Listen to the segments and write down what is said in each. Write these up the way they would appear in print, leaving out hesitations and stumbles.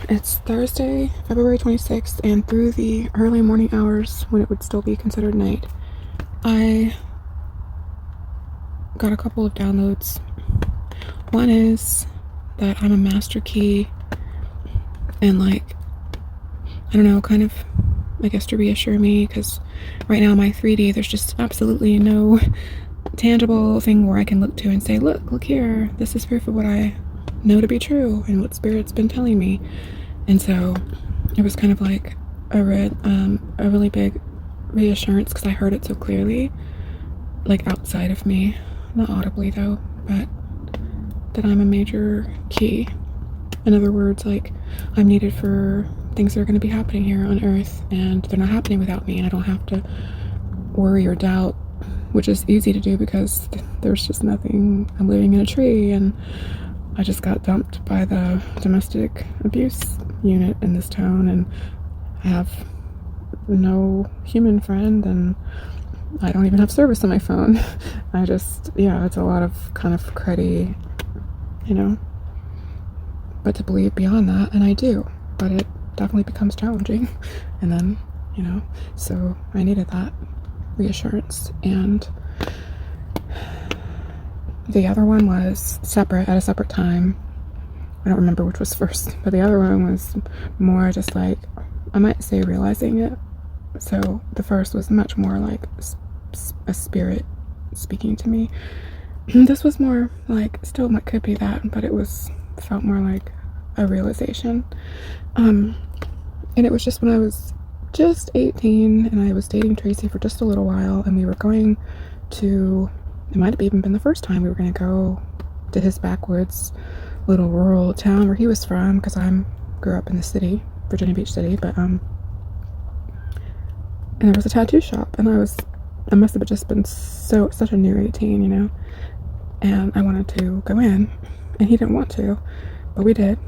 It's Thursday, February 26th, and through the early morning hours when it would still be considered night, I got a couple of downloads. One is that I'm a master key, and I don't know, kind of, I guess to reassure me, because right now my 3D, there's just absolutely no tangible thing where I can look to and say, look here, this is proof of what I know to be true and what Spirit's been telling me. And so it was kind of like a really big reassurance, because I heard it so clearly, like outside of me, not audibly though, but that I'm a major key. In other words, like, I'm needed for things that are going to be happening here on Earth, and they're not happening without me, and I don't have to worry or doubt, which is easy to do because there's just nothing. I'm living in a tree, and I just got dumped by the domestic abuse unit in this town, and I have no human friend, and I don't even have service on my phone. It's a lot of kind of cruddy, but to believe beyond that, and I do, but it definitely becomes challenging. And then, so I needed that reassurance. And the other one was separate, at a separate time. I don't remember which was first, but the other one was more just like, I might say, realizing it. So the first was much more like a spirit speaking to me. This was more like, still could be that, but felt more like a realization. And it was just when I was just 18, and I was dating Tracy for just a little while, and we were going to, it might have even been the first time we were going to go to his backwoods little rural town where he was from, because I grew up in the city, Virginia Beach City, but and there was a tattoo shop, and I must have just been such a new 18, and I wanted to go in, and he didn't want to, but we did,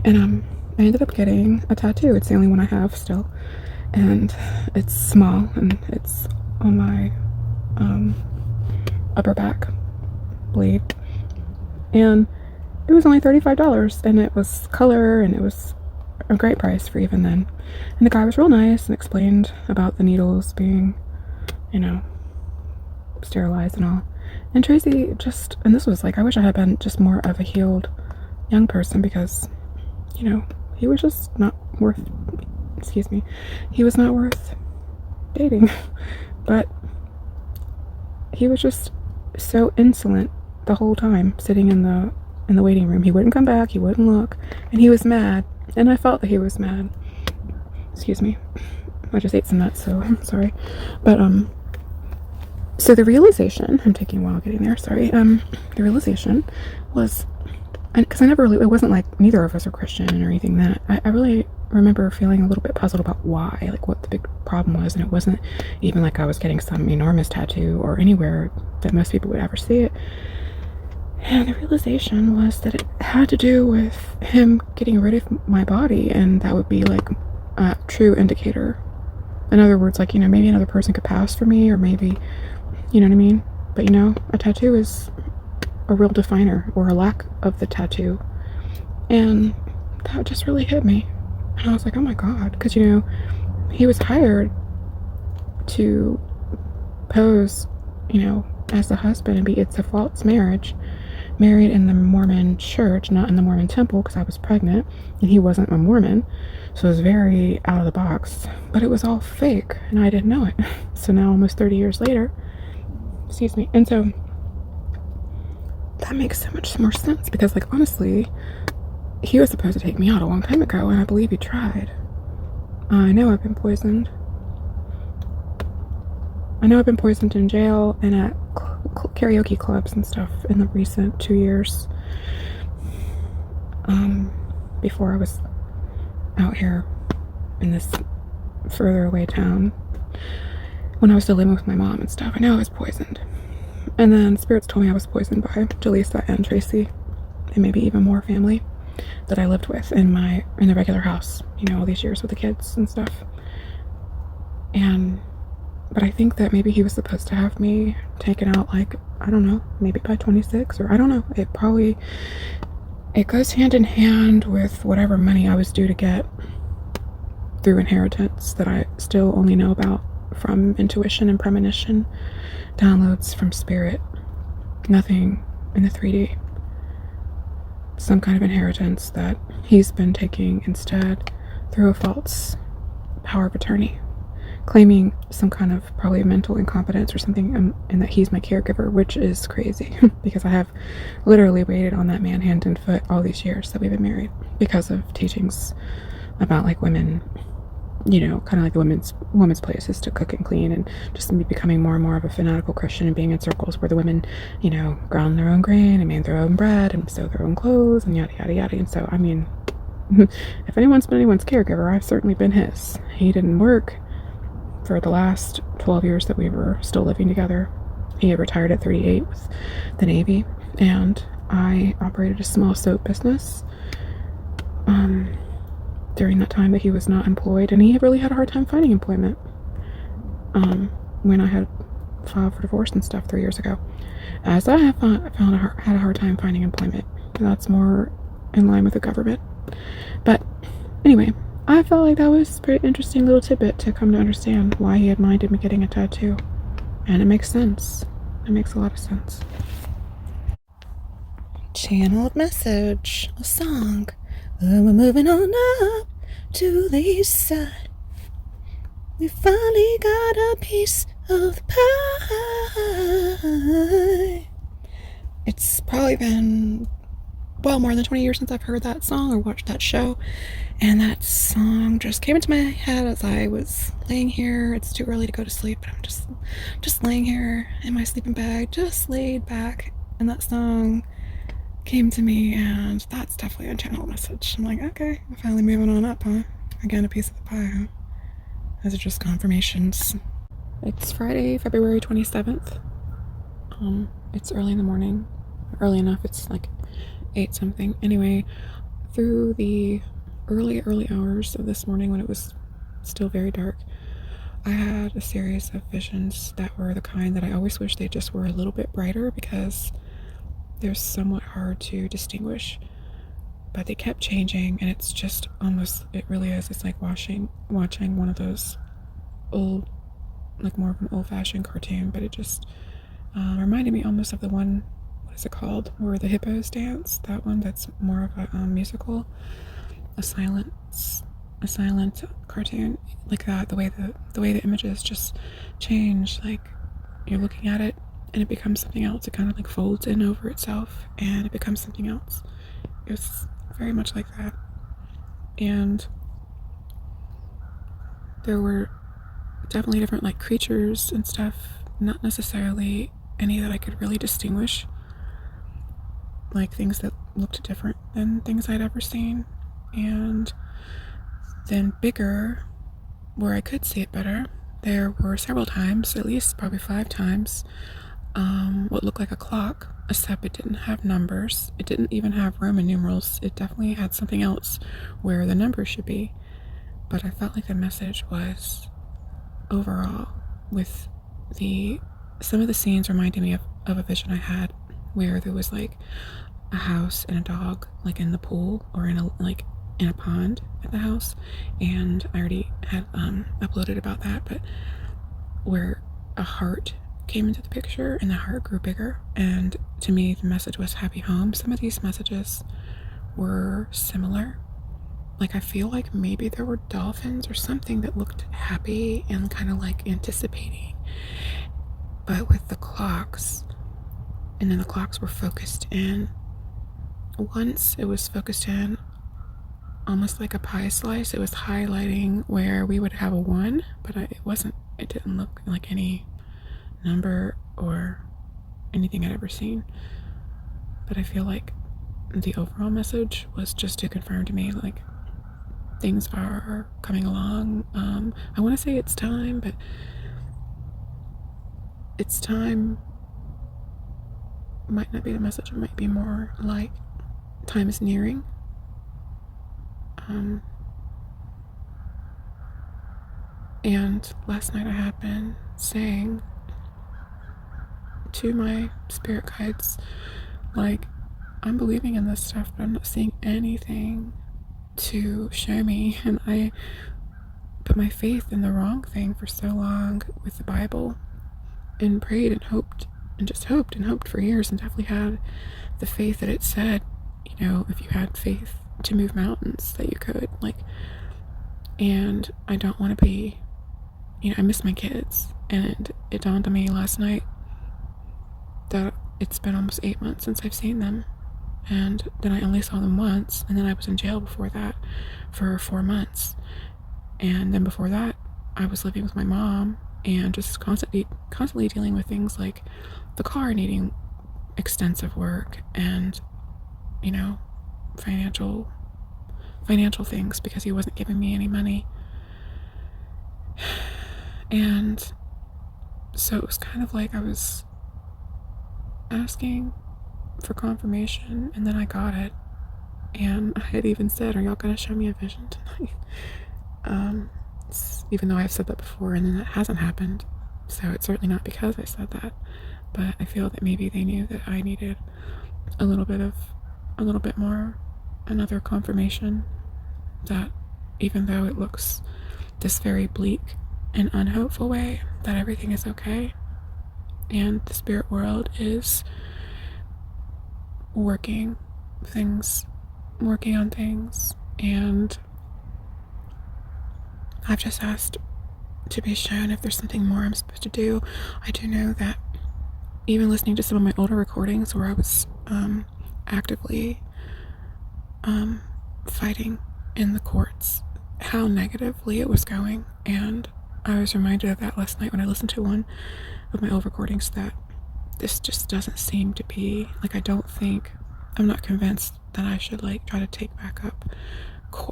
and I ended up getting a tattoo. It's the only one I have still, and it's small, and it's on my upper back blade, and it was only $35, and it was color, and it was a great price for even then. And the guy was real nice and explained about the needles being, sterilized and all. And Tracy and this was like, I wish I had been just more of a healed young person, because, he was just not worth, he was not worth dating. But he was just so insolent the whole time, sitting in the waiting room. He wouldn't come back, he wouldn't look, and he was mad, and I felt that he was mad. I just ate some nuts, so I'm sorry. But so the realization, I'm taking a while getting there, sorry. The realization was, because I never really, it wasn't like neither of us are Christian or anything, that I really remember feeling a little bit puzzled about why, like what the big problem was. And it wasn't even like I was getting some enormous tattoo or anywhere that most people would ever see it. And the realization was that it had to do with him getting rid of my body, and that would be like a true indicator. In other words, like, maybe another person could pass for me, or maybe, you know what I mean? But a tattoo is a real definer, or a lack of the tattoo. And that just really hit me. And I was like, oh my God, because, he was hired to pose, as the husband, and it's a false marriage. Married in the Mormon church, not in the Mormon temple, because I was pregnant, and he wasn't a Mormon. So it was very out of the box, but it was all fake, and I didn't know it. So now, almost 30 years later, and so that makes so much more sense, because, like, honestly, he was supposed to take me out a long time ago, and I believe he tried. I know I've been poisoned. I know I've been poisoned in jail and at karaoke clubs and stuff in the recent 2 years. Before I was out here in this further away town, when I was still living with my mom and stuff, I know I was poisoned. And then spirits told me I was poisoned by Jaleesa and Tracy, and maybe even more family that I lived with in the regular house, all these years with the kids and stuff. But I think that maybe he was supposed to have me taken out, like, I don't know, maybe by 26, or I don't know. it goes hand in hand with whatever money I was due to get through inheritance that I still only know about from intuition and premonition, downloads from spirit, nothing in the 3D. Some kind of inheritance that he's been taking instead through a false power of attorney, claiming some kind of probably mental incompetence or something, and that he's my caregiver, which is crazy because I have literally waited on that man hand and foot all these years that we've been married because of teachings about like women, kind of like the woman's place is to cook and clean, and just me becoming more and more of a fanatical Christian and being in circles where the women, ground their own grain and made their own bread and sew their own clothes and yada yada yada. And so, I mean, if anyone's been anyone's caregiver, I've certainly been his. He didn't work for the last 12 years that we were still living together. He had retired at 38 with the Navy, and I operated a small soap business during that time that he was not employed, and he really had a hard time finding employment when I had filed for divorce and stuff 3 years ago. As I have had a hard time finding employment. That's more in line with the government. But anyway, I felt like that was a pretty interesting little tidbit to come to understand why he had minded me getting a tattoo. And it makes sense. It makes a lot of sense. Channeled message, a song. We're moving on up to the east side. We finally got a piece of the pie. It's probably been more than 20 years since I've heard that song or watched that show, and that song just came into my head as I was laying here. It's too early to go to sleep, but I'm just laying here in my sleeping bag, just laid back, and that song came to me, and that's definitely a channel message. I'm like, okay, I'm finally moving on up, huh? Again, a piece of the pie, huh? Those are just confirmations. It's Friday, February 27th. It's early in the morning. Early enough, it's like 8 something. Anyway, through the early hours of this morning when it was still very dark, I had a series of visions that were the kind that I always wish they just were a little bit brighter, because they're somewhat hard to distinguish, but they kept changing, and it's just almost, it really is, it's like watching one of those old, like more of an old-fashioned cartoon, but it just reminded me almost of the one, what is it called, where the hippos dance, that one that's more of a musical, a silent cartoon, like that, the way the images just change, like you're looking at it and it becomes something else. It kind of like folds in over itself and it becomes something else. It was very much like that. And there were definitely different like creatures and stuff, not necessarily any that I could really distinguish, like things that looked different than things I'd ever seen. And then bigger, where I could see it better, there were several times, at least probably 5 times, what looked like a clock, except it didn't have numbers. It didn't even have Roman numerals. It definitely had something else where the numbers should be. But I felt like the message was overall, with some of the scenes reminded me of a vision I had where there was like a house and a dog like in the pool or in a pond at the house, and I already had uploaded about that, but where a heart came into the picture and the heart grew bigger, and to me the message was happy home. Some of these messages were similar, like I feel like maybe there were dolphins or something that looked happy and kind of like anticipating, but with the clocks, and then the clocks were focused in. Once it was focused in almost like a pie slice. It was highlighting where we would have a 1, but it didn't look like any number or anything I'd ever seen. But I feel like the overall message was just to confirm to me like things are coming along. I want to say it's time, but it's time might not be the message. It might be more like time is nearing. And last night I had been saying to my spirit guides, like, I'm believing in this stuff, but I'm not seeing anything to show me. And I put my faith in the wrong thing for so long with the Bible, and prayed and hoped and just hoped and hoped for years, and definitely had the faith that it said, if you had faith to move mountains, that you could. And I don't want to be, I miss my kids. And it dawned on me last night that it's been almost 8 months since I've seen them. And then I only saw them once, and then I was in jail before that for 4 months. And then before that, I was living with my mom and just constantly dealing with things like the car needing extensive work, and financial things, because he wasn't giving me any money. And so it was kind of like I was asking for confirmation, and then I got it. And I had even said, "Are y'all gonna show me a vision tonight?" Even though I've said that before, and then that hasn't happened. So it's certainly not because I said that, but I feel that maybe they knew that I needed a little bit more, another confirmation that even though it looks this very bleak and unhopeful way, that everything is okay, and the spirit world is working on things. And I've just asked to be shown if there's something more I'm supposed to do. I do know that even listening to some of my older recordings where I was actively fighting in the courts, how negatively it was going. And I was reminded of that last night when I listened to one of my old recordings, that this just doesn't seem to be, I'm not convinced that I should try to take back up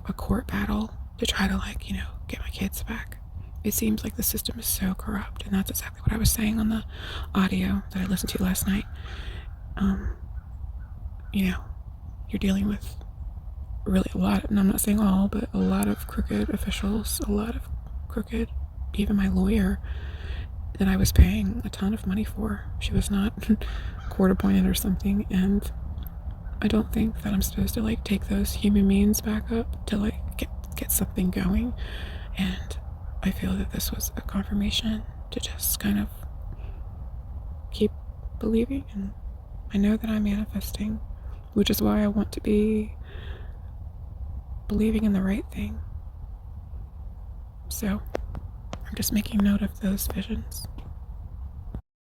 a court battle to try to get my kids back. It seems like the system is so corrupt, and that's exactly what I was saying on the audio that I listened to last night. You're dealing with really a lot, and I'm not saying all, but a lot of crooked officials, even my lawyer that I was paying a ton of money for. She was not court appointed or something, and I don't think that I'm supposed to take those human means back up to get something going. And I feel that this was a confirmation to just kind of keep believing, and I know that I'm manifesting, which is why I want to be believing in the right thing. So I'm just making note of those visions.